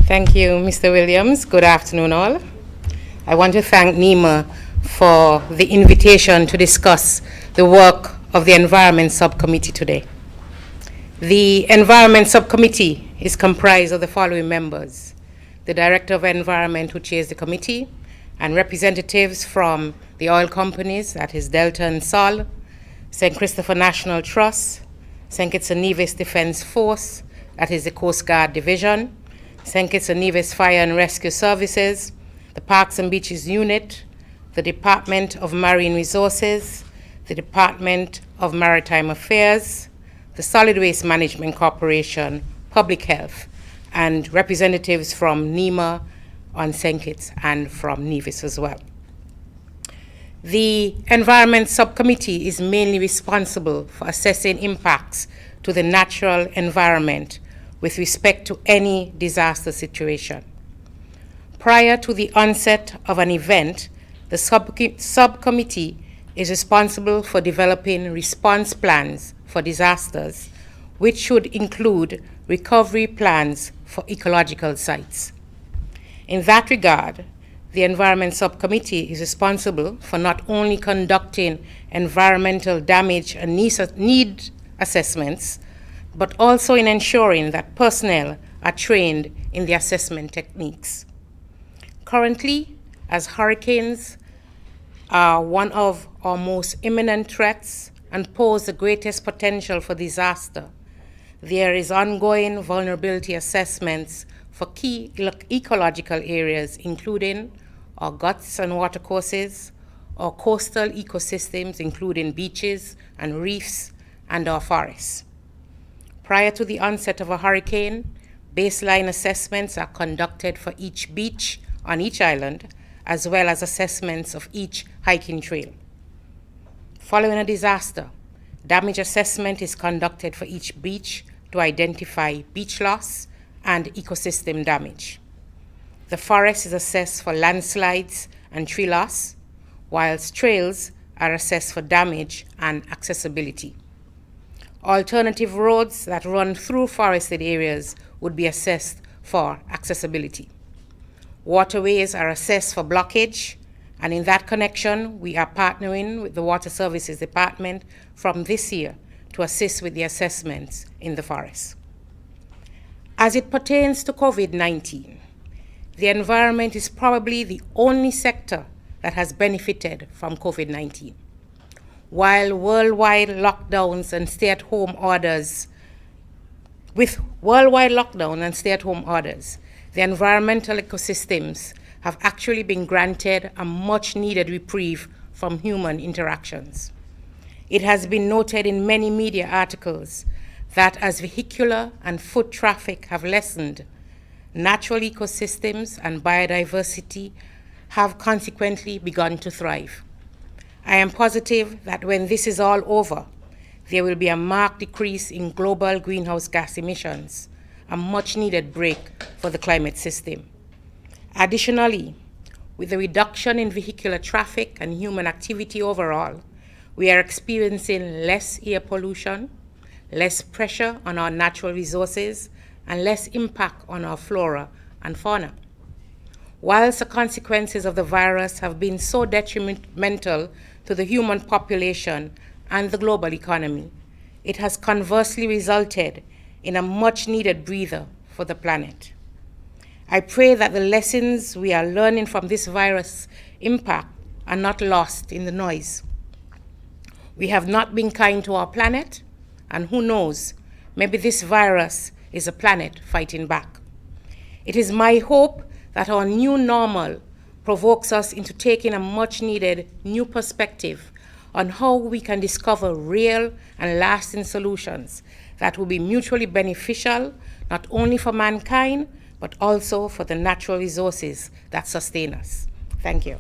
Thank you, Mr. Williams. Good afternoon, all. I want to thank NEMA for the invitation to discuss the work of the Environment Subcommittee today. The Environment Subcommittee is comprised of the following members: the Director of Environment, who chairs the committee, and representatives from the oil companies, that is Delta and Sol, St. Christopher National Trust, St. Kitts and Nevis Defense Force, that is the Coast Guard Division, St. Kitts and Nevis Fire and Rescue Services, the Parks and Beaches Unit, the Department of Marine Resources, the Department of Maritime Affairs, the Solid Waste Management Corporation, Public Health, and representatives from NEMA on St. Kitts and from Nevis as well. The Environment Subcommittee is mainly responsible for assessing impacts to the natural environment with respect to any disaster situation. Prior to the onset of an event, the subcommittee is responsible for developing response plans for disasters, which should include recovery plans for ecological sites. In that regard, the Environment Subcommittee is responsible for not only conducting environmental damage and need assessments, but also in ensuring that personnel are trained in the assessment techniques. Currently, as hurricanes are one of our most imminent threats and pose the greatest potential for disaster, there is ongoing vulnerability assessments for key ecological areas, including our guts and watercourses, our coastal ecosystems, including beaches and reefs, and our forests. Prior to the onset of a hurricane, baseline assessments are conducted for each beach on each island, as well as assessments of each hiking trail. Following a disaster, damage assessment is conducted for each beach to identify beach loss and ecosystem damage. The forest is assessed for landslides and tree loss, whilst trails are assessed for damage and accessibility. Alternative roads that run through forested areas would be assessed for accessibility. Waterways are assessed for blockage, and in that connection, we are partnering with the Water Services Department from this year to assist with the assessments in the forest. As it pertains to COVID-19, the environment is probably the only sector that has benefited from COVID-19. While worldwide lockdowns and stay-at-home orders, the environmental ecosystems have actually been granted a much-needed reprieve from human interactions. It has been noted in many media articles that as vehicular and foot traffic have lessened, natural ecosystems and biodiversity have consequently begun to thrive. I am positive that when this is all over, there will be a marked decrease in global greenhouse gas emissions, a much-needed break for the climate system. Additionally, with the reduction in vehicular traffic and human activity overall, we are experiencing less air pollution, less pressure on our natural resources, and less impact on our flora and fauna. Whilst the consequences of the virus have been so detrimental to the human population and the global economy, it has conversely resulted in a much-needed breather for the planet. I pray that the lessons we are learning from this virus impact are not lost in the noise. We have not been kind to our planet, and who knows, maybe this virus is a planet fighting back. It is my hope that our new normal provokes us into taking a much-needed new perspective on how we can discover real and lasting solutions that will be mutually beneficial, not only for mankind, but also for the natural resources that sustain us. Thank you.